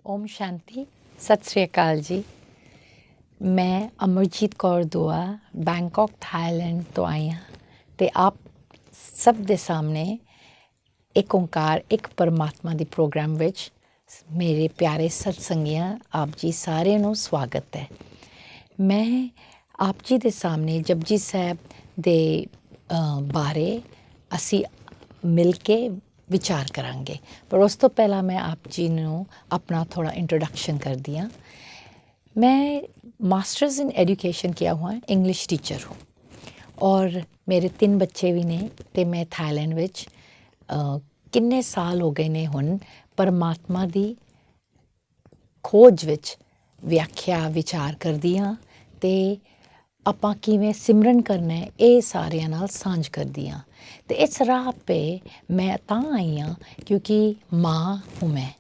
ओम शांति। सत श्री अकाल जी। मैं अमरजीत कौर दुआ बैंकॉक थाईलैंड तो आई हाँ ते आप सब दे सामने एक ओंकार एक परमात्मा दी प्रोग्राम विच मेरे प्यारे सत्संगियां आप जी सारे नू स्वागत है। मैं आप जी दे सामने जपजी साहब दे बारे असी मिल के विचार करांगे, पर उस तो पहला मैं आप जी नू अपना थोड़ा इंट्रोडक्शन कर दिया। मैं मास्टर्स इन एजुकेशन किया हुआ है, इंग्लिश टीचर हूँ और मेरे 3 बच्चे भी ने ते मैं थाईलैंड विच किन्ने साल हो गए ने हुण परमात्मा दी खोज विच व्याख्या विचार करदी हाँ ते ਆਪਾਂ ਕਿਵੇਂ ਸਿਮਰਨ ਕਰਨਾ ਹੈ ਇਹ ਸਾਰਿਆਂ ਨਾਲ ਸਾਂਝ ਕਰਦੀ ਹਾਂ। ਤੇ ਇਸ ਰਾਹ पे मैं ਤਾਂ ਆਈ ਹਾਂ ਕਿਉਂਕਿ ਮਾਂ ਹੂੰ ਮੈਂ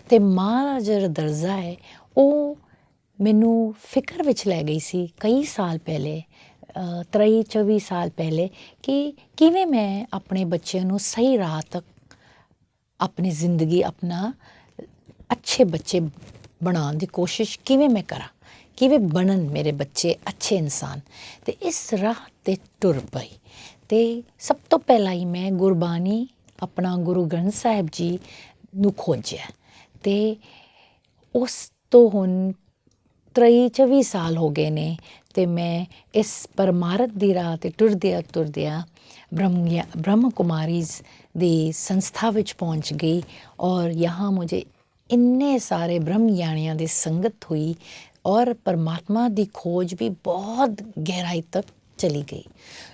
ਤੇ ਮਾਂ ਦਾ ਜਿਹੜਾ ਦਰਜਾ ਹੈ ਉਹ ਮੈਨੂੰ ਫਿਕਰ ਵਿੱਚ ਲੈ ਗਈ ਸੀ ਕਈ ਸਾਲ ਪਹਿਲੇ 23-24 ਸਾਲ ਪਹਿਲੇ ਕਿ ਕਿਵੇਂ ਮੈਂ ਆਪਣੇ ਬੱਚਿਆਂ ਨੂੰ ਸਹੀ ਰਾਹ ਤੱਕ ਆਪਣੀ ਜ਼ਿੰਦਗੀ ਆਪਣਾ ਅੱਛੇ ਬੱਚੇ ਬਣਾਉਣ ਦੀ ਕੋਸ਼ਿਸ਼ ਕਿਵੇਂ ਮੈਂ ਕਰਾਂ, ਕਿਵੇਂ ਬਣਨ ਮੇਰੇ ਬੱਚੇ ਅੱਛੇ ਇਨਸਾਨ। ਤੇ ਇਸ ਰਾਹ ਤੇ ਟੁਰ ਪਈ ਤੇ ਸਭ ਤੋਂ ਪਹਿਲਾਂ ਹੀ ਮੈਂ ਗੁਰਬਾਣੀ ਆਪਣਾ ਗੁਰੂ ਗ੍ਰੰਥ ਸਾਹਿਬ ਜੀ ਨੂੰ ਖੋਜਿਆ ਤੇ ਉਸ ਤੋਂ ਹੁਣ 23-24 ਸਾਲ ਹੋ ਗਏ ਨੇ ਤੇ ਮੈਂ ਇਸ ਪਰਮਾਰਥ ਦੀ ਰਾਹ ਤੇ ਟੁਰਦਿਆਂ ब्रह्म कुमारीज दी संस्था विच पहुँच गई और यहाँ मुझे इन्ने सारे ब्रह्म ज्ञानियों की संगत हुई और परमात्मा की खोज भी बहुत गहराई तक चली गई।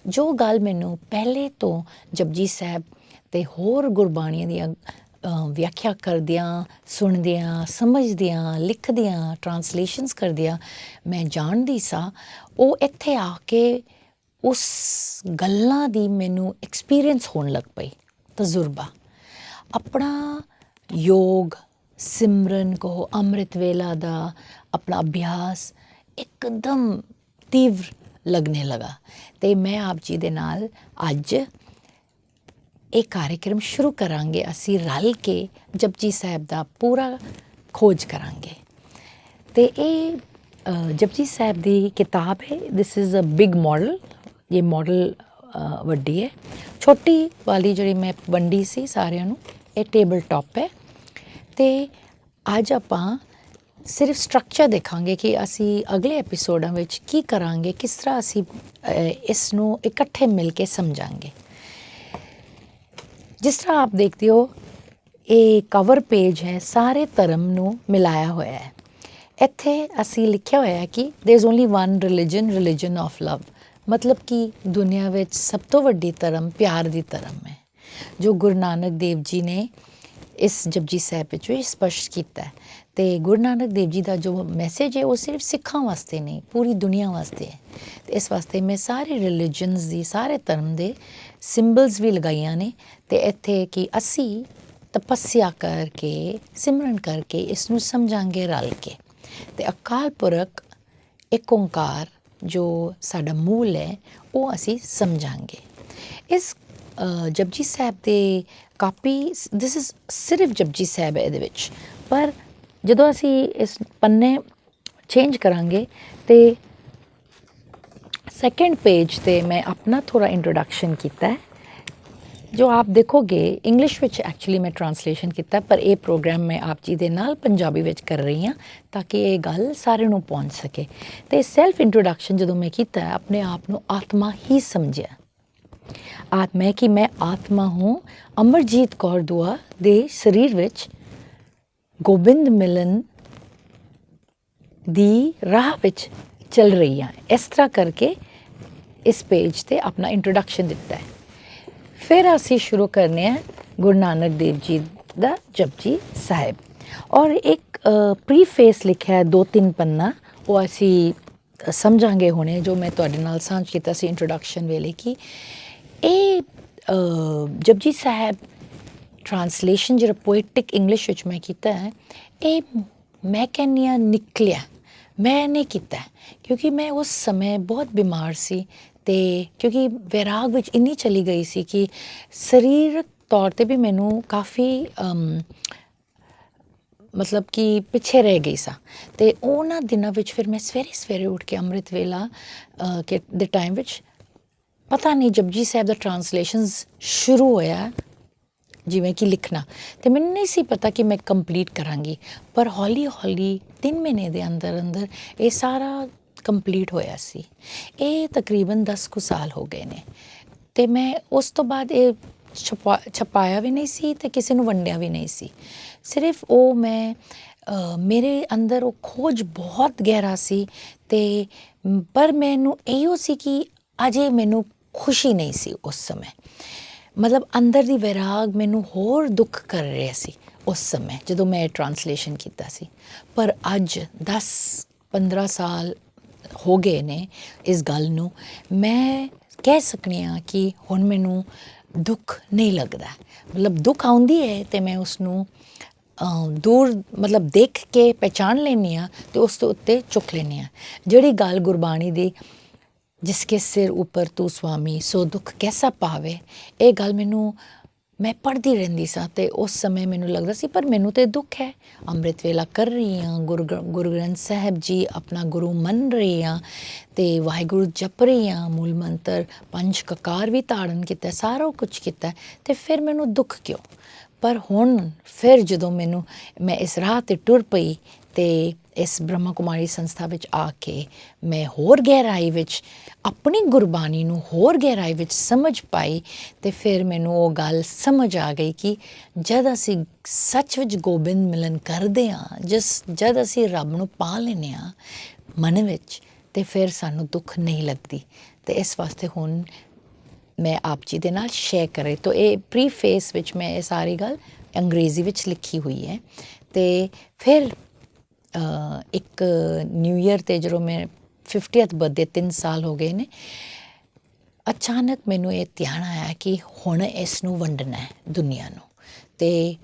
जो गल मैनू पहले तो जपजी साहब ते होर गुरबाणियां दी व्याख्या करदियां सुनदियां समझदियां लिखदियां ट्रांसलेशनस करदियां मैं जानदी सा वो इत्थे आके उस गल्लां दी मैनू एक्सपीरियंस होने लग पई। तजुर्बा अपना योग सिमरन कहो अमृत वेला दा अपना अभ्यास एकदम तीव्र लगने लगा ते मैं आप जी दे नाल अज एक कार्यक्रम शुरू करांगे। असी रल के जपजी साहब दा पूरा खोज करांगे ते ये जपजी साहब दी किताब है। This is a big model, ये मॉडल वड्डी है। छोटी वाली जी मैं वंडी सी सारिਆਂ ਨੂੰ ਇਹ ਟੇਬਲ टॉप है ਤੇ ਅੱਜ ਆਪਾਂ ਸਿਰਫ ਸਟਰਕਚਰ ਦੇਖਾਂਗੇ ਕਿ ਅਸੀਂ ਅਗਲੇ ਐਪੀਸੋਡਾਂ ਵਿੱਚ ਕੀ ਕਰਾਂਗੇ, ਕਿਸ ਤਰ੍ਹਾਂ ਅਸੀਂ ਇਸ ਨੂੰ ਇਕੱਠੇ ਮਿਲ ਕੇ ਸਮਝਾਂਗੇ। ਜਿਸ ਤਰ੍ਹਾਂ ਆਪ ਦੇਖਦੇ ਹੋ ਇਹ ਕਵਰ ਪੇਜ ਹੈ, ਸਾਰੇ ਧਰਮ ਨੂੰ ਮਿਲਾਇਆ ਹੋਇਆ ਹੈ। ਇੱਥੇ ਅਸੀਂ ਲਿਖਿਆ ਹੋਇਆ ਹੈ ਕਿ there is only one religion of love, मतलब कि दुनिया ਵਿੱਚ ਸਭ ਤੋਂ ਵੱਡੀ ਧਰਮ ਪਿਆਰ ਦੀ ਧਰਮ ਹੈ ਜੋ ਗੁਰੂ ਨਾਨਕ ਦੇਵ ਜੀ ਨੇ ਇਸ ਜਪਜੀ ਸਾਹਿਬ ਵਿੱਚ ਵੀ ਸਪਸ਼ਟ ਕੀਤਾ ਹੈ। ਤੇ ਗੁਰੂ ਨਾਨਕ ਦੇਵ ਜੀ ਦਾ ਜੋ ਮੈਸੇਜ ਹੈ ਉਹ ਸਿਰਫ ਸਿੱਖਾਂ ਵਾਸਤੇ ਨਹੀਂ ਪੂਰੀ ਦੁਨੀਆ ਵਾਸਤੇ ਹੈ। ਤੇ ਇਸ ਵਾਸਤੇ ਮੈਂ ਸਾਰੇ ਰਿਲੀਜਨਸ ਦੀ ਸਾਰੇ ਧਰਮ ਦੇ ਸਿੰਬਲਸ ਵੀ ਲਗਾਈਆਂ ਨੇ ਤੇ ਇੱਥੇ ਕਿ ਅਸੀਂ ਤਪੱਸਿਆ ਕਰਕੇ ਸਿਮਰਨ ਕਰਕੇ ਇਸ ਨੂੰ ਸਮਝਾਂਗੇ ਰਲ ਕੇ। ਤੇ ਅਕਾਲ ਪੁਰਖ ਇੱਕ ਓਂਕਾਰ जो साडा मूल है वो असी समझांगे। इस जपजी साहब दे कापी दिस इज़ सिर्फ जपजी साहब है ਇਹਦੇ ਵਿੱਚ, पर ਜਦੋਂ ਅਸੀਂ ਇਸ ਪੰਨੇ चेंज करांगे तो सेकेंड पेज ते मैं अपना थोड़ा इंट्रोडक्शन किया है जो आप देखोगे इंग्लिश विच एक्चुअली मैं ट्रांसलेशन किया, पर यह प्रोग्राम मैं आप जी दे नाल पंजाबी विच कर रही हाँ ताकि ये गल सारे नूं पहुँच सके। तो सैल्फ इंट्रोडक्शन जो मैं किया अपने आप नूं आत्मा ही समझिया। मैं कि मैं आत्मा हूँ अमरजीत कौर दुआ दे शरीर विच गोबिंद मिलन दी राह विच चल रही हाँ। इस तरह करके इस पेज ते अपना इंट्रोडक्शन दिता है। फिर असी शुरू करने हैं गुरु नानक देव जी का जपजी साहिब और एक प्रीफेस लिखा है 2-3 पन्ना वो असी समझांगे होने जो मैं तुहाडे नाल सांझ कीता सी इंट्रोडक्शन वेले कि ये जपजी साहिब ट्रांसलेशन जो पोएटिक इंग्लिश विच मैं कीता है ये मैं कहनी हाँ निकलिया मैंने किया क्योंकि मैं उस समय बहुत बीमार सी ते क्योंकि वैराग विच इन्नी चली गई सी कि सरीरक तौर ते भी मैनू काफ़ी ਮਤਲਬ ਕਿ ਪਿੱਛੇ ਰਹਿ ਗਈ ਸਾਂ। ਅਤੇ ਉਹਨਾਂ ਦਿਨਾਂ ਵਿੱਚ ਫਿਰ ਮੈਂ ਸਵੇਰੇ ਸਵੇਰੇ ਉੱਠ ਕੇ ਅੰਮ੍ਰਿਤ ਵੇਲਾ ਦੇ ਟਾਈਮ ਵਿੱਚ ਪਤਾ ਨਹੀਂ ਜਪਜੀ ਸਾਹਿਬ ਦਾ ਟਰਾਂਸਲੇਸ਼ਨਸ ਸ਼ੁਰੂ ਹੋਇਆ, ਜਿਵੇਂ ਕਿ ਲਿਖਣਾ, ਅਤੇ ਮੈਨੂੰ ਨਹੀਂ ਸੀ ਪਤਾ ਕਿ ਮੈਂ ਕੰਪਲੀਟ ਕਰਾਂਗੀ, ਪਰ ਹੌਲੀ ਹੌਲੀ 3 ਮਹੀਨੇ ਦੇ ਅੰਦਰ ਅੰਦਰ ਇਹ ਸਾਰਾ ਕੰਪਲੀਟ ਹੋਇਆ ਸੀ। ਇਹ ਤਕਰੀਬਨ 10 ਕੁ ਸਾਲ ਹੋ ਗਏ ਨੇ, ਅਤੇ ਮੈਂ ਉਸ ਤੋਂ ਬਾਅਦ ਇਹ ਛਪਾਇਆ ਵੀ ਨਹੀਂ ਸੀ ਅਤੇ ਕਿਸੇ ਨੂੰ ਵੰਡਿਆ ਵੀ ਨਹੀਂ ਸੀ। ਸਿਰਫ ਉਹ ਮੈਂ ਮੇਰੇ ਅੰਦਰ ਉਹ ਖੋਜ ਬਹੁਤ ਗਹਿਰਾ ਸੀ, ਅਤੇ ਪਰ ਮੈਨੂੰ ਇਹੋ ਸੀ ਕਿ ਅਜੇ ਮੈਨੂੰ ਖੁਸ਼ੀ ਨਹੀਂ ਸੀ ਉਸ ਸਮੇਂ, ਮਤਲਬ ਅੰਦਰ ਦੀ ਵੈਰਾਗ ਮੈਨੂੰ ਹੋਰ ਦੁੱਖ ਕਰ ਰਿਹਾ ਸੀ ਉਸ ਸਮੇਂ ਜਦੋਂ ਮੈਂ ਟਰਾਂਸਲੇਸ਼ਨ ਕੀਤਾ ਸੀ। ਪਰ ਅੱਜ 10-15 ਸਾਲ ਹੋ ਗਏ ਨੇ ਇਸ ਗੱਲ ਨੂੰ, ਮੈਂ ਕਹਿ ਸਕਦੀ ਹਾਂ ਕਿ ਹੁਣ ਮੈਨੂੰ ਦੁੱਖ ਨਹੀਂ ਲੱਗਦਾ। ਮਤਲਬ ਦੁੱਖ ਆਉਂਦੀ ਹੈ ਅਤੇ ਮੈਂ ਉਸਨੂੰ ਦੂਰ ਮਤਲਬ ਦੇਖ ਕੇ ਪਹਿਚਾਣ ਲੈਂਦੀ ਹਾਂ ਅਤੇ ਉਸ ਦੇ ਉੱਤੇ ਚੁੱਕ ਲੈਂਦੀ ਹਾਂ। ਜਿਹੜੀ ਗੱਲ ਗੁਰਬਾਣੀ ਦੀ ਜਿਸਕੇ ਸਿਰ ਉੱਪਰ ਤੂੰ ਸੁਆਮੀ ਸੋ ਦੁੱਖ ਕੈਸਾ ਪਾਵੇ, ਇਹ ਗੱਲ ਮੈਂ ਪੜ੍ਹਦੀ ਰਹਿੰਦੀ ਸਾਂ, ਅਤੇ ਉਸ ਸਮੇਂ ਮੈਨੂੰ ਲੱਗਦਾ ਸੀ ਪਰ ਮੈਨੂੰ ਤਾਂ ਦੁੱਖ ਹੈ। ਅੰਮ੍ਰਿਤ ਵੇਲਾ ਕਰ ਰਹੀ ਹਾਂ, ਗੁਰੂ ਗ੍ਰੰਥ ਸਾਹਿਬ ਜੀ ਆਪਣਾ ਗੁਰੂ ਮੰਨ ਰਹੀ ਹਾਂ, ਅਤੇ ਵਾਹਿਗੁਰੂ ਜਪ ਰਹੀ ਹਾਂ, ਮੂਲ ਮੰਤਰ 5 ਕਕਾਰ ਵੀ ਧਾਰਨ ਕੀਤਾ, ਸਾਰਾ ਕੁਝ ਕੀਤਾ, ਅਤੇ ਫਿਰ ਮੈਨੂੰ ਦੁੱਖ ਕਿਉਂ? ਪਰ ਹੁਣ ਫਿਰ ਜਦੋਂ ਮੈਂ ਇਸ ਰਾਹ 'ਤੇ ਟੁਰ ਪਈ ਅਤੇ ਇਸ ਬ੍ਰਹਮਾ ਕੁਮਾਰੀ ਸੰਸਥਾ ਵਿੱਚ ਆ ਕੇ ਮੈਂ ਹੋਰ ਗਹਿਰਾਈ ਵਿੱਚ ਆਪਣੀ ਗੁਰਬਾਣੀ ਨੂੰ ਹੋਰ ਗਹਿਰਾਈ ਵਿੱਚ ਸਮਝ ਪਾਈ, ਅਤੇ ਫਿਰ ਮੈਨੂੰ ਉਹ ਗੱਲ ਸਮਝ ਆ ਗਈ ਕਿ ਜਦ ਅਸੀਂ ਸੱਚ ਵਿੱਚ ਗੋਬਿੰਦ ਮਿਲਨ ਕਰਦੇ ਹਾਂ, ਜਦ ਅਸੀਂ ਰੱਬ ਨੂੰ ਪਾ ਲੈਂਦੇ ਹਾਂ ਮਨ ਵਿੱਚ, ਅਤੇ ਫਿਰ ਸਾਨੂੰ ਦੁੱਖ ਨਹੀਂ ਲੱਗਦੀ। ਅਤੇ ਇਸ ਵਾਸਤੇ ਹੁਣ ਮੈਂ ਆਪ ਜੀ ਦੇ ਨਾਲ ਸ਼ੇਅਰ ਕਰੇ, ਤਾਂ ਇਹ ਪ੍ਰੀਫੇਸ ਵਿੱਚ ਮੈਂ ਇਹ ਸਾਰੀ ਗੱਲ ਅੰਗਰੇਜ਼ੀ ਵਿੱਚ ਲਿਖੀ ਹੋਈ ਹੈ। ਅਤੇ ਫਿਰ ਇੱਕ ਨਿਊ ਈਅਰ 'ਤੇ ਜਦੋਂ ਮੈਂ 50th ਬਰਥਡੇ 3 ਸਾਲ ਹੋ ਗਏ ਨੇ, ਅਚਾਨਕ ਮੈਨੂੰ ਇਹ ਧਿਆਨ ਆਇਆ ਕਿ ਹੁਣ ਇਸ ਨੂੰ ਵੰਡਣਾ ਹੈ ਦੁਨੀਆ ਨੂੰ। ਅਤੇ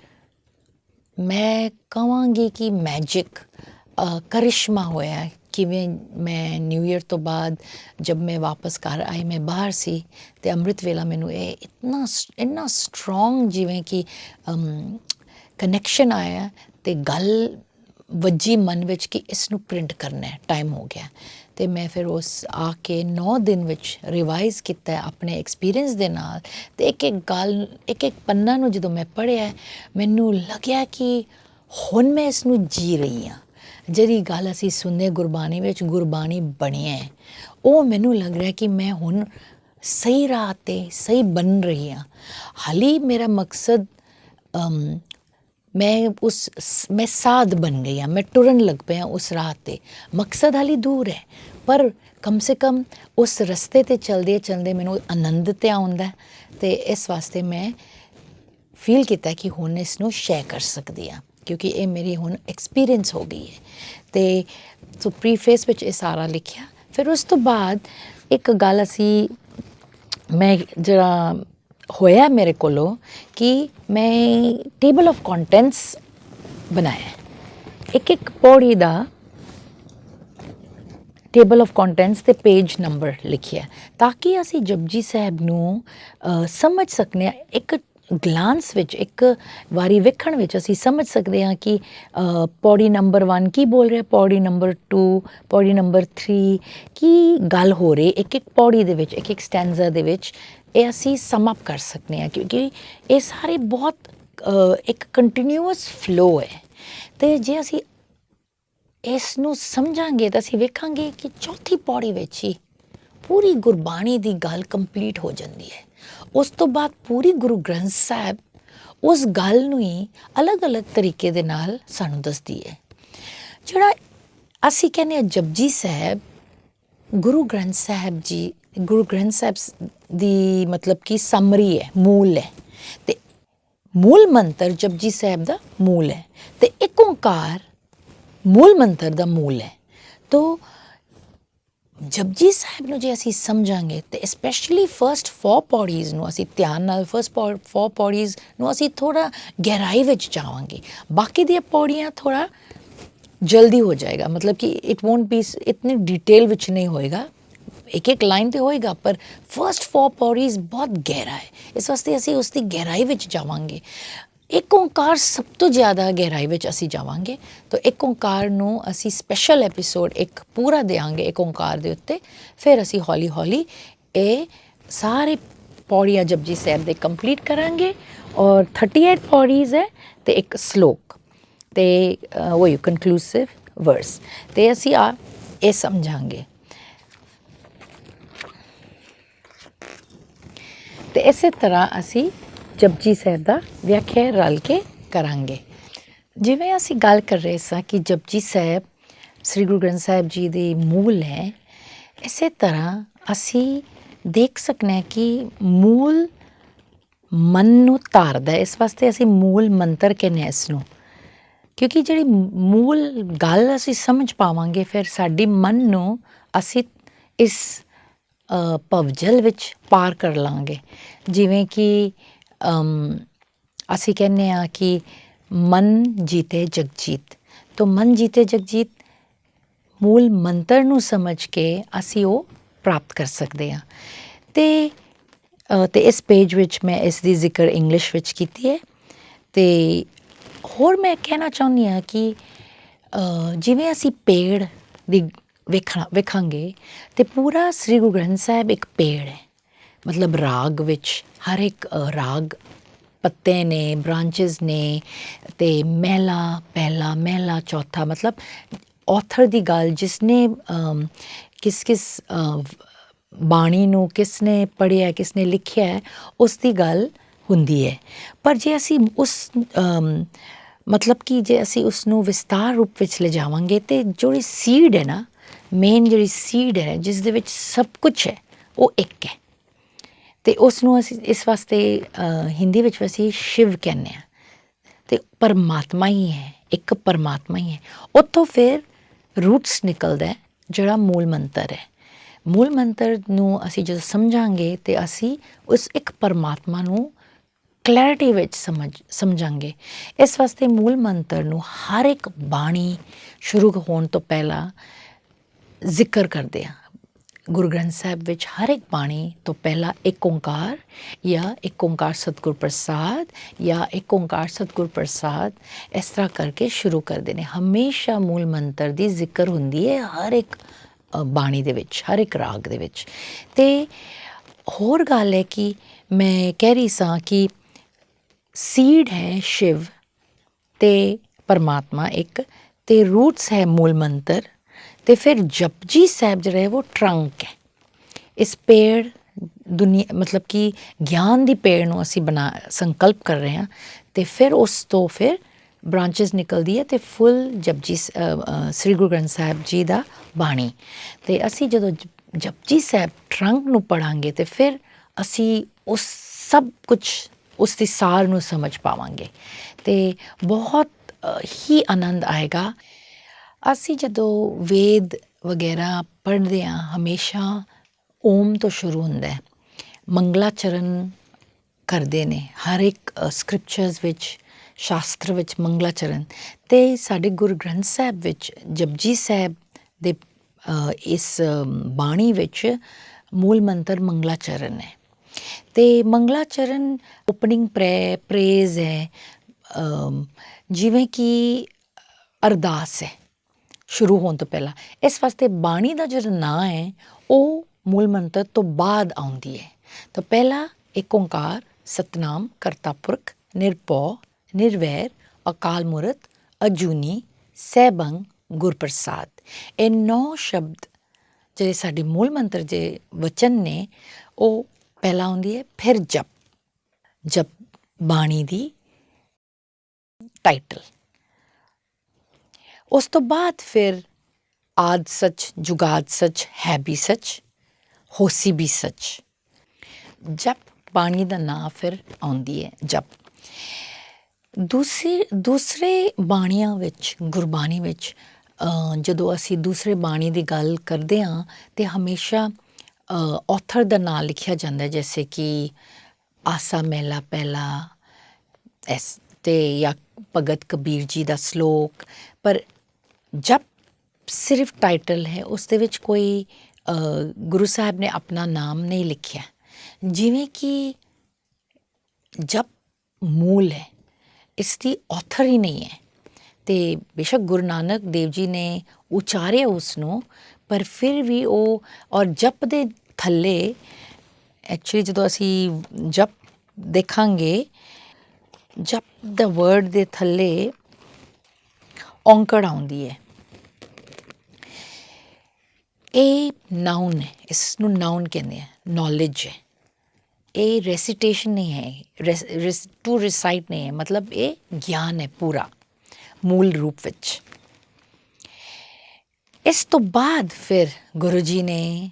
ਮੈਂ ਕਹਾਂਗੀ ਕਿ ਮੈਜਿਕ ਕਰਿਸ਼ਮਾ ਹੋਇਆ। ਕਿਵੇਂ ਮੈਂ ਨਿਊ ਈਅਰ ਤੋਂ ਬਾਅਦ ਜਦ ਮੈਂ ਵਾਪਸ ਘਰ ਆਈ, ਮੈਂ ਬਾਹਰ ਸੀ, ਅਤੇ ਅੰਮ੍ਰਿਤ ਵੇਲਾ ਮੈਨੂੰ ਇਹ ਇੰਨਾ ਸਟਰੋਂਗ ਜਿਵੇਂ ਕਿ ਕਨੈਕਸ਼ਨ ਆਇਆ, ਅਤੇ ਗੱਲ ਵੱਜੀ ਮਨ ਵਿੱਚ ਕਿ ਇਸ ਨੂੰ ਪ੍ਰਿੰਟ ਕਰਨਾ ਟਾਈਮ ਹੋ ਗਿਆ। ਅਤੇ ਮੈਂ ਫਿਰ ਉਸ ਆ ਕੇ 9 ਦਿਨ ਵਿੱਚ ਰਿਵਾਈਜ਼ ਕੀਤਾ ਆਪਣੇ ਐਕਸਪੀਰੀਅੰਸ ਦੇ ਨਾਲ, ਅਤੇ ਇੱਕ ਪੰਨਾ ਨੂੰ ਜਦੋਂ ਮੈਂ ਪੜ੍ਹਿਆ, ਮੈਨੂੰ ਲੱਗਿਆ ਕਿ ਹੁਣ ਮੈਂ ਇਸ ਨੂੰ ਜੀ ਰਹੀ ਹਾਂ। ਜਿਹੜੀ ਗੱਲ ਅਸੀਂ ਸੁਣਦੇ ਗੁਰਬਾਣੀ ਵਿੱਚ ਗੁਰਬਾਣੀ ਬਣੀ ਹੈ, ਉਹ ਮੈਨੂੰ ਲੱਗ ਰਿਹਾ ਕਿ ਮੈਂ ਹੁਣ ਸਹੀ ਰਾਹ 'ਤੇ ਸਹੀ ਬਣ ਰਹੀ ਹਾਂ। ਹਾਲੀ ਮੇਰਾ ਮਕਸਦ ਮੈਂ ਸਾਧ ਬਣ ਗਈ ਹਾਂ, ਮੈਂ ਟੁਰਨ ਲੱਗ ਪਿਆ ਉਸ ਰਾਹ 'ਤੇ। ਮਕਸਦ ਹਾਲੀ ਦੂਰ ਹੈ, ਪਰ ਕਮ ਸੇ ਕਮ ਉਸ ਰਸਤੇ 'ਤੇ ਚਲਦੇ ਚਲਦੇ ਮੈਨੂੰ ਆਨੰਦ ਤਾਂ ਆਉਂਦਾ, ਅਤੇ ਇਸ ਵਾਸਤੇ ਮੈਂ ਫੀਲ ਕੀਤਾ ਕਿ ਹੁਣ ਇਸ ਨੂੰ ਸ਼ੇਅਰ ਕਰ ਸਕਦੀ ਹਾਂ, ਕਿਉਂਕਿ ਇਹ ਮੇਰੀ ਹੁਣ ਐਕਸਪੀਰੀਅੰਸ ਹੋ ਗਈ ਹੈ। ਅਤੇ ਸੋ ਪ੍ਰੀਫੇਸ ਵਿੱਚ ਇਹ ਸਾਰਾ ਲਿਖਿਆ। ਫਿਰ ਉਸ ਤੋਂ ਬਾਅਦ ਇੱਕ ਗੱਲ ਮੈਂ ਜਿਹੜਾ ਹੋਇਆ ਮੇਰੇ ਕੋਲੋਂ ਕਿ ਮੈਂ ਟੇਬਲ ਆਫ ਕੰਟੈਂਟਸ ਬਣਾਇਆ, ਇੱਕ ਪੌੜੀ ਦਾ ਟੇਬਲ ਆਫ ਕੰਟੈਂਟਸ 'ਤੇ ਪੇਜ ਨੰਬਰ ਲਿਖਿਆ, ਤਾਂ ਕਿ ਅਸੀਂ ਜਪਜੀ ਸਾਹਿਬ ਨੂੰ ਸਮਝ ਸਕਦੇ ਹਾਂ। ਇੱਕ ਗਲਾਂਸ ਵਿੱਚ, ਇੱਕ ਵਾਰੀ ਵੇਖਣ ਵਿੱਚ ਅਸੀਂ ਸਮਝ ਸਕਦੇ ਹਾਂ ਕਿ ਪੌੜੀ ਨੰਬਰ 1 ਕੀ ਬੋਲ ਰਿਹਾ, ਪੌੜੀ ਨੰਬਰ 2, ਪੌੜੀ ਨੰਬਰ 3 ਕੀ ਗੱਲ ਹੋ ਰਹੀ। ਇੱਕ ਪੌੜੀ ਦੇ ਵਿੱਚ, ਇੱਕ ਸਟੈਂਜ਼ਾ ਦੇ ਵਿੱਚ ਇਹ ਅਸੀਂ ਸਮ ਅਪ ਕਰ ਸਕਦੇ ਹਾਂ, ਕਿਉਂਕਿ ਇਹ ਸਾਰੇ ਬਹੁਤ ਇੱਕ ਕੰਟੀਨਿਊਅਸ ਫਲੋ ਹੈ। ਅਤੇ ਜੇ ਅਸੀਂ ਇਸ ਨੂੰ ਸਮਝਾਂਗੇ ਤਾਂ ਅਸੀਂ ਵੇਖਾਂਗੇ ਕਿ ਚੌਥੀ ਪੌੜੀ ਵਿੱਚ ਹੀ ਪੂਰੀ ਗੁਰਬਾਣੀ ਦੀ ਗੱਲ ਕੰਪਲੀਟ ਹੋ ਜਾਂਦੀ ਹੈ। ਉਸ ਤੋਂ ਬਾਅਦ ਪੂਰੀ ਗੁਰੂ ਗ੍ਰੰਥ ਸਾਹਿਬ ਉਸ ਗੱਲ ਨੂੰ ਹੀ ਅਲੱਗ-ਅਲੱਗ ਤਰੀਕੇ ਦੇ ਨਾਲ ਸਾਨੂੰ ਦੱਸਦੀ ਹੈ। ਜਿਹੜਾ ਅਸੀਂ ਕਹਿੰਦੇ ਹਾਂ ਜਪਜੀ ਸਾਹਿਬ, ਗੁਰੂ ਗ੍ਰੰਥ ਸਾਹਿਬ ਦੀ ਮਤਲਬ ਕਿ ਸਮਰੀ ਹੈ, ਮੂਲ ਹੈ, ਅਤੇ ਮੂਲ ਮੰਤਰ ਜਪਜੀ ਸਾਹਿਬ ਦਾ ਮੂਲ ਹੈ, ਅਤੇ ਇੱਕ ਓਂਕਾਰ ਮੂਲ ਮੰਤਰ ਦਾ ਮੂਲ ਹੈ। ਤੋ ਜਪਜੀ ਸਾਹਿਬ ਨੂੰ ਜੇ ਅਸੀਂ ਸਮਝਾਂਗੇ ਅਤੇ ਸਪੈਸ਼ਲੀ ਫਸਟ 4 ਪੌੜੀਜ਼ ਨੂੰ ਅਸੀਂ ਧਿਆਨ ਨਾਲ, ਫਸਟ 4 ਪੌੜੀਜ਼ ਨੂੰ ਅਸੀਂ ਥੋੜ੍ਹਾ ਗਹਿਰਾਈ ਵਿੱਚ ਜਾਵਾਂਗੇ, ਬਾਕੀ ਦੀਆਂ ਪੌੜੀਆਂ ਥੋੜ੍ਹਾ ਜਲਦੀ ਹੋ ਜਾਏਗਾ, ਮਤਲਬ ਕਿ ਇਟ ਵੋਂਟ ਬੀ ਇਤਨੀ ਡਿਟੇਲ ਵਿੱਚ ਨਹੀਂ ਹੋਏਗਾ, ਇੱਕ ਲਾਈਨ 'ਤੇ ਹੋਏਗਾ, ਪਰ ਫਸਟ 4 ਪੌੜੀਜ਼ ਬਹੁਤ ਗਹਿਰਾ ਹੈ। ਇਸ ਵਾਸਤੇ ਅਸੀਂ ਉਸ ਦੀ ਗਹਿਰਾਈ ਵਿੱਚ ਜਾਵਾਂਗੇ। ਇੱਕ ਓਂਕਾਰ ਸਭ ਤੋਂ ਜ਼ਿਆਦਾ ਗਹਿਰਾਈ ਵਿੱਚ ਅਸੀਂ ਜਾਵਾਂਗੇ। ਤਾਂ ਇੱਕ ਓਂਕਾਰ ਨੂੰ ਅਸੀਂ ਸਪੈਸ਼ਲ ਐਪੀਸੋਡ ਇੱਕ ਪੂਰਾ ਦਿਆਂਗੇ ਇੱਕ ਓਂਕਾਰ ਦੇ ਉੱਤੇ। ਫਿਰ ਅਸੀਂ ਹੌਲੀ ਹੌਲੀ ਇਹ ਸਾਰੇ ਪੌੜੀਆਂ ਜਪਜੀ ਸਾਹਿਬ ਦੇ ਕੰਪਲੀਟ ਕਰਾਂਗੇ। ਔਰ 38 ਪੌੜੀਜ਼ ਹੈ ਅਤੇ ਇੱਕ ਸਲੋਕ ਅਤੇ ਉਹੀ ਕਨਕਲੂਸਿਵ ਵਰਸ। ਅਤੇ ਅਸੀਂ ਇਹ ਸਮਝਾਂਗੇ। ਅਤੇ ਇਸੇ ਤਰ੍ਹਾਂ ਅਸੀਂ ਜਪਜੀ ਸਾਹਿਬ ਦਾ ਵਿਆਖਿਆ ਰਲ ਕੇ ਕਰਾਂਗੇ। ਜਿਵੇਂ ਅਸੀਂ ਗੱਲ ਕਰ ਰਹੇ ਸਾਂ ਕਿ ਜਪਜੀ ਸਾਹਿਬ ਸ੍ਰੀ ਗੁਰੂ ਗ੍ਰੰਥ ਸਾਹਿਬ ਜੀ ਦੇ ਮੂਲ ਹੈ, ਇਸੇ ਤਰ੍ਹਾਂ ਅਸੀਂ ਦੇਖ ਸਕਦੇ ਹਾਂ ਕਿ ਮੂਲ ਮਨ ਨੂੰ ਧਾਰਦਾ। ਇਸ ਵਾਸਤੇ ਅਸੀਂ ਮੂਲ ਮੰਤਰ ਕਹਿੰਦੇ ਹਾਂ ਇਸ ਨੂੰ, ਕਿਉਂਕਿ ਜਿਹੜੀ ਮੂਲ ਗੱਲ ਅਸੀਂ ਸਮਝ ਪਾਵਾਂਗੇ ਫਿਰ ਸਾਡੀ ਮਨ ਨੂੰ ਅਸੀਂ ਇਸ ਭਵਜਲ ਵਿੱਚ ਪਾਰ ਕਰ ਲਾਂਗੇ। ਜਿਵੇਂ ਕਿ ਅਸੀਂ ਕਹਿੰਦੇ ਹਾਂ ਕਿ ਮਨ ਜੀਤੇ ਜਗਜੀਤ, ਤਾਂ ਮਨ ਜੀਤੇ ਜਗਜੀਤ ਮੂਲ ਮੰਤਰ ਨੂੰ ਸਮਝ ਕੇ ਅਸੀਂ ਉਹ ਪ੍ਰਾਪਤ ਕਰ ਸਕਦੇ ਹਾਂ। ਅਤੇ ਇਸ ਪੇਜ ਵਿੱਚ ਮੈਂ ਇਸ ਦੀ ਜ਼ਿਕਰ ਇੰਗਲਿਸ਼ ਵਿੱਚ ਕੀਤੀ ਹੈ। ਅਤੇ ਹੋਰ ਮੈਂ ਕਹਿਣਾ ਚਾਹੁੰਦੀ ਹਾਂ ਕਿ ਜਿਵੇਂ ਅਸੀਂ ਪੇੜ ਦੀ ਵੇਖਾਂਗੇ ਅਤੇ ਪੂਰਾ ਸ੍ਰੀ ਗੁਰੂ ਗ੍ਰੰਥ ਸਾਹਿਬ ਇੱਕ ਪੇੜ ਹੈ। ਮਤਲਬ ਰਾਗ ਵਿੱਚ ਹਰ ਇੱਕ ਰਾਗ ਪੱਤੇ ਨੇ, ਬ੍ਰਾਂਚਿਸ ਨੇ, ਅਤੇ ਪਹਿਲਾ ਮਹਿਲਾ ਚੌਥਾ, ਮਤਲਬ ਔਥਰ ਦੀ ਗੱਲ ਜਿਸਨੇ ਕਿਸ ਬਾਣੀ ਨੂੰ ਕਿਸ ਨੇ ਪੜ੍ਹਿਆ, ਕਿਸ ਨੇ ਲਿਖਿਆ ਹੈ, ਉਸ ਦੀ ਗੱਲ ਹੁੰਦੀ ਹੈ। ਪਰ ਜੇ ਅਸੀਂ ਉਸ ਮਤਲਬ ਕਿ ਜੇ ਅਸੀਂ ਉਸ ਨੂੰ ਵਿਸਤਾਰ ਰੂਪ ਵਿੱਚ ਲਿਜਾਵਾਂਗੇ ਅਤੇ ਜਿਹੜੀ ਸੀਡ ਹੈ ਨਾ, ਮੇਨ ਜਿਹੜੀ ਸੀਡ ਹੈ ਜਿਸ ਦੇ ਵਿੱਚ ਸਭ ਕੁਛ ਹੈ, ਉਹ ਇੱਕ ਹੈ। ਅਤੇ ਉਸ ਨੂੰ ਅਸੀਂ ਇਸ ਵਾਸਤੇ ਹਿੰਦੀ ਵਿੱਚ ਅਸੀਂ ਸ਼ਿਵ ਕਹਿੰਦੇ ਹਾਂ। ਅਤੇ ਪਰਮਾਤਮਾ ਹੀ ਹੈ, ਇੱਕ ਪਰਮਾਤਮਾ ਹੀ ਹੈ। ਉੱਥੋਂ ਫਿਰ ਰੂਟਸ ਨਿਕਲਦਾ ਜਿਹੜਾ ਮੂਲ ਮੰਤਰ ਹੈ। ਮੂਲ ਮੰਤਰ ਨੂੰ ਅਸੀਂ ਜਦੋਂ ਸਮਝਾਂਗੇ ਅਤੇ ਅਸੀਂ ਉਸ ਇੱਕ ਪਰਮਾਤਮਾ ਨੂੰ ਕਲੈਰਿਟੀ ਵਿੱਚ ਸਮਝਾਂਗੇ। ਇਸ ਵਾਸਤੇ ਮੂਲ ਮੰਤਰ ਨੂੰ ਹਰ ਇੱਕ ਬਾਣੀ ਸ਼ੁਰੂ ਹੋਣ ਤੋਂ ਪਹਿਲਾਂ ਜ਼ਿਕਰ ਕਰਦੇ ਹਾਂ। ਗੁਰੂ ਗ੍ਰੰਥ ਸਾਹਿਬ ਵਿੱਚ ਹਰ ਇੱਕ ਬਾਣੀ ਤੋਂ ਪਹਿਲਾਂ ਇੱਕ ਓਂਕਾਰ ਜਾਂ ਇੱਕ ਓਂਕਾਰ ਸਤਿਗੁਰ ਪ੍ਰਸਾਦ ਜਾਂ ਇੱਕ ਓਂਕਾਰ ਸਤਿਗੁਰ ਪ੍ਰਸਾਦ ਇਸ ਤਰ੍ਹਾਂ ਕਰਕੇ ਸ਼ੁਰੂ ਕਰਦੇ ਨੇ। ਹਮੇਸ਼ਾ ਮੂਲ ਮੰਤਰ ਦੀ ਜ਼ਿਕਰ ਹੁੰਦੀ ਹੈ ਹਰ ਇੱਕ ਬਾਣੀ ਦੇ ਵਿੱਚ, ਹਰ ਇੱਕ ਰਾਗ ਦੇ ਵਿੱਚ। ਅਤੇ ਹੋਰ ਗੱਲ ਹੈ ਕਿ ਮੈਂ ਕਹਿ ਰਹੀ ਸਾਂ ਕਿ ਸੀਡ ਹੈ ਸ਼ਿਵ ਅਤੇ ਪਰਮਾਤਮਾ ਇੱਕ, ਅਤੇ ਰੂਟਸ ਹੈ ਮੂਲ ਮੰਤਰ, ਅਤੇ ਫਿਰ ਜਪਜੀ ਸਾਹਿਬ ਜਿਹੜਾ ਹੈ ਉਹ ਟਰੰਕ ਹੈ। ਇਸ ਪੇੜ ਦੁਨੀਆ ਮਤਲਬ ਕਿ ਗਿਆਨ ਦੀ ਪੇੜ ਨੂੰ ਅਸੀਂ ਸੰਕਲਪ ਕਰ ਰਹੇ ਹਾਂ, ਅਤੇ ਫਿਰ ਉਸ ਤੋਂ ਫਿਰ ਬ੍ਰਾਂਚਿਸ ਨਿਕਲਦੀ ਹੈ ਅਤੇ ਫੁੱਲ ਜਪਜੀ ਸ੍ਰੀ ਗੁਰੂ ਗ੍ਰੰਥ ਸਾਹਿਬ ਜੀ ਦਾ ਬਾਣੀ। ਅਤੇ ਅਸੀਂ ਜਦੋਂ ਜਪਜੀ ਸਾਹਿਬ ਟਰੰਕ ਨੂੰ ਪੜ੍ਹਾਂਗੇ ਅਤੇ ਫਿਰ ਅਸੀਂ ਉਸ ਸਭ ਕੁਛ ਉਸ ਦੀ ਸਾਰ ਨੂੰ ਸਮਝ ਪਾਵਾਂਗੇ ਅਤੇ ਬਹੁਤ ਹੀ ਆਨੰਦ ਆਏਗਾ। ਅਸੀਂ ਜਦੋਂ ਵੇਦ ਵਗੈਰਾ ਪੜ੍ਹਦੇ ਹਾਂ ਹਮੇਸ਼ਾ ਓਮ ਤੋਂ ਸ਼ੁਰੂ ਹੁੰਦਾ ਹੈ। ਮੰਗਲਾਚਰਨ ਕਰਦੇ ਨੇ ਹਰ ਇੱਕ ਸਕ੍ਰਿਪਚਰਸ ਵਿੱਚ, ਸ਼ਾਸਤਰ ਵਿੱਚ ਮੰਗਲਾਚਰਨ। ਅਤੇ ਸਾਡੇ ਗੁਰੂ ਗ੍ਰੰਥ ਸਾਹਿਬ ਵਿੱਚ ਜਪਜੀ ਸਾਹਿਬ ਦੇ ਇਸ ਬਾਣੀ ਵਿੱਚ ਮੂਲ ਮੰਤਰ ਮੰਗਲਾਚਰਨ ਹੈ। ਅਤੇ ਮੰਗਲਾਚਰਨ ਓਪਨਿੰਗ ਪ੍ਰੇਜ਼ ਹੈ, ਜਿਵੇਂ ਕਿ ਅਰਦਾਸ ਹੈ ਸ਼ੁਰੂ ਹੋਣ ਤੋਂ ਪਹਿਲਾਂ। ਇਸ ਵਾਸਤੇ ਬਾਣੀ ਦਾ ਜਿਹੜਾ ਨਾਂ ਹੈ ਉਹ ਮੂਲ ਮੰਤਰ ਤੋਂ ਬਾਅਦ ਆਉਂਦੀ ਹੈ। ਤਾਂ ਪਹਿਲਾ ਇੱਕ ਓਂਕਾਰ ਸਤਿਨਾਮ ਕਰਤਾ ਪੁਰਖ ਨਿਰਭਉ ਨਿਰਵੈਰ ਅਕਾਲ ਮੂਰਤ ਅਜੂਨੀ ਸੈਭੰ ਗੁਰ ਪ੍ਰਸਾਦ। ਇਹ 9 ਸ਼ਬਦ ਜਿਹੜੇ ਸਾਡੇ ਮੂਲ ਮੰਤਰ ਦੇ ਵਚਨ ਨੇ ਉਹ ਪਹਿਲਾਂ ਆਉਂਦੀ ਹੈ। ਫਿਰ ਜਪ ਬਾਣੀ ਦੀ ਟਾਈਟਲ। ਉਸ ਤੋਂ ਬਾਅਦ ਫਿਰ ਆਦਿ ਸੱਚ ਜੁਗਾਦ ਸੱਚ ਹੈ ਵੀ ਸੱਚ ਹੋਸੀ ਵੀ ਸੱਚ। ਜਪ ਬਾਣੀ ਦਾ ਨਾਂ ਫਿਰ ਆਉਂਦੀ ਹੈ ਜਪ। ਦੂਸਰੇ ਬਾਣੀਆਂ ਵਿੱਚ, ਗੁਰਬਾਣੀ ਵਿੱਚ ਜਦੋਂ ਅਸੀਂ ਦੂਸਰੇ ਬਾਣੀ ਦੀ ਗੱਲ ਕਰਦੇ ਹਾਂ ਅਤੇ ਹਮੇਸ਼ਾ ਔਥਰ ਦਾ ਨਾਂ ਲਿਖਿਆ ਜਾਂਦਾ, ਜੈਸੇ ਕਿ ਆਸਾ ਮਹਿਲਾ ਪਹਿਲਾ ਅਤੇ ਜਾਂ ਭਗਤ ਕਬੀਰ ਜੀ ਦਾ ਸਲੋਕ। ਪਰ ਜਪ ਸਿਰਫ ਟਾਈਟਲ ਹੈ, ਉਸ ਦੇ ਵਿੱਚ ਕੋਈ ਗੁਰੂ ਸਾਹਿਬ ਨੇ ਆਪਣਾ ਨਾਮ ਨਹੀਂ ਲਿਖਿਆ। ਜਿਵੇਂ ਕਿ ਜਪ ਮੂਲ ਹੈ, ਇਸ ਦੀ ਆਥਰ ਹੀ ਨਹੀਂ ਹੈ। ਅਤੇ ਬੇਸ਼ੱਕ ਗੁਰੂ ਨਾਨਕ ਦੇਵ ਜੀ ਨੇ ਉਚਾਰਿਆ ਉਸ ਨੂੰ, ਪਰ ਫਿਰ ਵੀ ਉਹ ਔਰ ਜਪ ਦੇ ਥੱਲੇ ਐਕਚੁਅਲੀ ਜਦੋਂ ਅਸੀਂ ਜਪ ਦੇਖਾਂਗੇ, ਜਪ ਦਾ ਵਰਡ ਦੇ ਥੱਲੇ ਔਂਕੜ ਆਉਂਦੀ ਹੈ। ਇਹ ਨਾਊਨ ਹੈ, ਇਸ ਨੂੰ ਨਾਊਨ ਕਹਿੰਦੇ ਆ, ਨੌਲੇਜ ਹੈ। ਇਹ ਰੈਸੀਟੇਸ਼ਨ ਨਹੀਂ ਹੈ, ਟੂ ਰਿਸਾਈਟ ਨਹੀਂ ਹੈ, ਮਤਲਬ ਇਹ ਗਿਆਨ ਹੈ ਪੂਰਾ ਮੂਲ ਰੂਪ ਵਿੱਚ। ਇਸ ਤੋਂ ਬਾਅਦ ਫਿਰ ਗੁਰੂ ਜੀ ਨੇ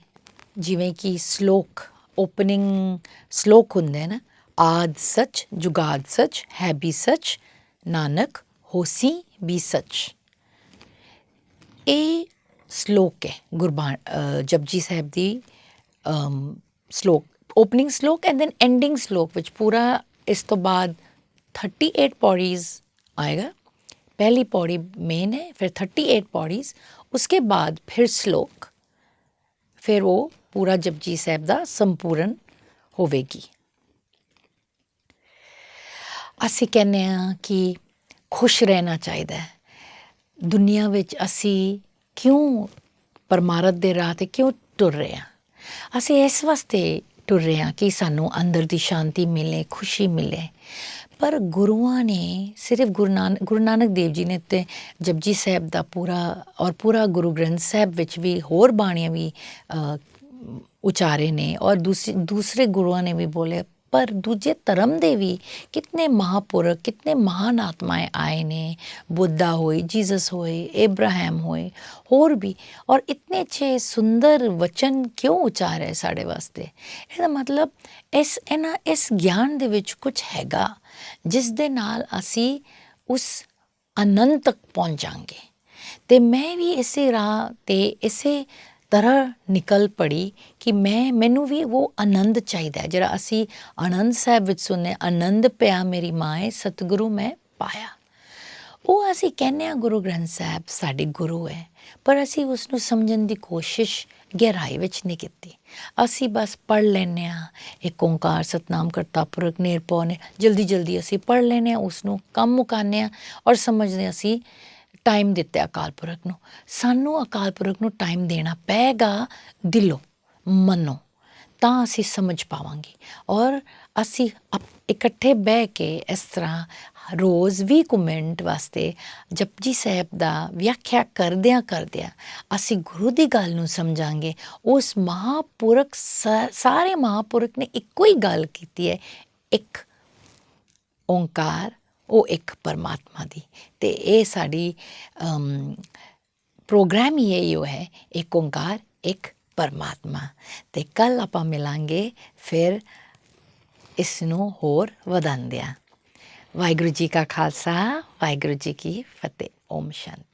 ਜਿਵੇਂ ਕਿ ਸ਼ਲੋਕ, ਓਪਨਿੰਗ ਸ਼ਲੋਕ ਹੁੰਦੇ ਨਾ, ਆਦਿ ਸੱਚ ਜੁਗਾਦ ਸੱਚ ਹੈ ਵੀ ਸੱਚ ਨਾਨਕ ਹੋਸੀ ਵੀ ਸੱਚ। ਇਹ ਸ਼ਲੋਕ ਹੈ ਜਪਜੀ ਸਾਹਿਬ ਦੀ ਸ਼ਲੋਕ, ਓਪਨਿੰਗ ਸ਼ਲੋਕ ਐਂਡ ਦੈਨ ਐਂਡਿੰਗ ਸ਼ਲੋਕ ਵਿੱਚ ਪੂਰਾ। ਇਸ ਤੋਂ ਬਾਅਦ 38 ਪੌੜੀਜ਼ ਆਏਗਾ। पहली पौड़ी मेन है, फिर 38 पौड़ीज़, उसके बाद फिर श्लोक, फिर वो पूरा जपजी साहब दा संपूर्ण होवेगी। ਅਸੀਂ ਕਹਿੰਦੇ ਹਾਂ ਕਿ ਖੁਸ਼ ਰਹਿਣਾ ਚਾਹੀਦਾ ਹੈ ਦੁਨੀਆ ਵਿੱਚ। ਅਸੀਂ ਕਿਉਂ ਪਰਮਾਰਥ ਦੇ ਰਾਹ 'ਤੇ ਕਿਉਂ ਟੁਰ ਰਹੇ ਹਾਂ? ਅਸੀਂ ਇਸ ਵਾਸਤੇ ਟੁਰ ਰਹੇ ਹਾਂ ਕਿ ਸਾਨੂੰ ਅੰਦਰ ਦੀ ਸ਼ਾਂਤੀ ਮਿਲੇ, ਖੁਸ਼ੀ ਮਿਲੇ। ਪਰ ਗੁਰੂਆਂ ਨੇ ਸਿਰਫ ਗੁਰੂ ਨਾਨਕ ਦੇਵ ਜੀ ਨੇ ਤੇ ਜਪਜੀ ਸਾਹਿਬ ਦਾ ਪੂਰਾ ਗੁਰੂ ਗ੍ਰੰਥ ਸਾਹਿਬ ਵਿੱਚ ਵੀ ਹੋਰ ਬਾਣੀਆਂ ਵੀ ਉਚਾਰੇ ਨੇ, ਔਰ ਦੂਸਰੇ ਗੁਰੂਆਂ ਨੇ ਵੀ ਬੋਲੇ। ਪਰ ਦੂਜੇ ਧਰਮ ਦੇ ਵੀ ਕਿਤਨੇ ਮਹਾਂਪੁਰਖ, ਕਿਤਨੇ ਮਹਾਨ ਆਤਮਾएं ਆਏ ਨੇ। ਬੁੱਧਾ ਹੋਏ, ਜੀਸਸ ਹੋਏ, ਏਬਰਾਹਿਮ ਹੋਏ, ਹੋਰ ਵੀ। ਔਰ ਇਤਨੇ ਅੱਛੇ ਸੁੰਦਰ ਵਚਨ ਕਿਉਂ ਉਚਾਰੇ ਸਾਡੇ ਵਾਸਤੇ? ਇਹਦਾ ਮਤਲਬ ਇਸ ਗਿਆਨ ਦੇ ਵਿੱਚ ਕੁਝ ਹੈਗਾ ਜਿਸ ਦੇ ਨਾਲ ਅਸੀਂ ਉਸ ਆਨੰਦ ਤੱਕ ਪਹੁੰਚਾਂਗੇ। ਅਤੇ ਮੈਂ ਵੀ ਇਸੇ ਰਾਹ 'ਤੇ ਇਸੇ ਤਰ੍ਹਾਂ ਨਿਕਲ ਪੜੀ ਕਿ ਮੈਨੂੰ ਵੀ ਉਹ ਆਨੰਦ ਚਾਹੀਦਾ, ਜਿਹੜਾ ਅਸੀਂ ਆਨੰਦ ਸਾਹਿਬ ਵਿੱਚ ਸੁਣਦੇ, ਆਨੰਦ ਪਿਆ ਮੇਰੀ ਮਾਏ ਸਤਿਗੁਰੂ ਮੈਂ ਪਾਇਆ। ਉਹ ਅਸੀਂ ਕਹਿੰਦੇ ਹਾਂ ਗੁਰੂ ਗ੍ਰੰਥ ਸਾਹਿਬ ਸਾਡੇ ਗੁਰੂ ਹੈ, ਪਰ ਅਸੀਂ ਉਸਨੂੰ ਸਮਝਣ ਦੀ ਕੋਸ਼ਿਸ਼ ਗਹਿਰਾਈ ਵਿੱਚ ਨਹੀਂ ਕੀਤੀ। ਅਸੀਂ ਬਸ ਪੜ੍ਹ ਲੈਂਦੇ ਹਾਂ, ਇੱਕ ਓਂਕਾਰ ਸਤਿਨਾਮ ਕਰਤਾ ਪੁਰਖ ਨਿਰਭਉ ਨੇ, ਜਲਦੀ ਅਸੀਂ ਪੜ੍ਹ ਲੈਂਦੇ ਹਾਂ, ਉਸਨੂੰ ਕੰਮ ਮੁਕਾਉਂਦੇ ਹਾਂ ਔਰ ਸਮਝਦੇ ਹਾਂ ਅਸੀਂ ਟਾਈਮ ਦਿੱਤਾ ਅਕਾਲ ਪੁਰਖ ਨੂੰ। ਸਾਨੂੰ ਅਕਾਲ ਪੁਰਖ ਨੂੰ ਟਾਈਮ ਦੇਣਾ ਪਏਗਾ, ਦਿਲੋਂ ਮਨੋਂ, ਤਾਂ ਅਸੀਂ ਸਮਝ ਪਾਵਾਂਗੇ। ਔਰ ਅਸੀਂ ਇਕੱਠੇ ਬਹਿ ਕੇ ਇਸ ਤਰ੍ਹਾਂ ਰੋਜ਼ 20 ਮਿੰਟ ਵਾਸਤੇ ਜਪਜੀ ਸਾਹਿਬ ਦਾ ਵਿਆਖਿਆ ਕਰਦਿਆਂ ਅਸੀਂ ਗੁਰੂ ਦੀ ਗੱਲ ਨੂੰ ਸਮਝਾਂਗੇ। ਉਸ ਮਹਾਂਪੁਰਖ, ਸਾਰੇ ਮਹਾਂਪੁਰਖ ਨੇ ਇੱਕੋ ਹੀ ਗੱਲ ਕੀਤੀ ਹੈ, ਇੱਕ ਓਂਕਾਰ, ਉਹ ਇੱਕ ਪਰਮਾਤਮਾ ਦੀ। ਅਤੇ ਇਹ ਸਾਡੀ ਪ੍ਰੋਗਰਾਮ ਹੀ ਇਹੋ ਹੈ, ਇੱਕ ਓਂਕਾਰ ਇੱਕ ਪਰਮਾਤਮਾ। ਅਤੇ ਕੱਲ੍ਹ ਆਪਾਂ ਮਿਲਾਂਗੇ ਫਿਰ ਇਸ ਨੂੰ ਹੋਰ ਵਧਾਉਂਦਿਆਂ। ਵਾਹਿਗੁਰੂ ਜੀ ਕਾ ਖਾਲਸਾ, ਵਾਹਿਗੁਰੂ ਜੀ ਕੀ ਫਤਿਹ। ਓਮ ਸ਼ਾਂਤੀ।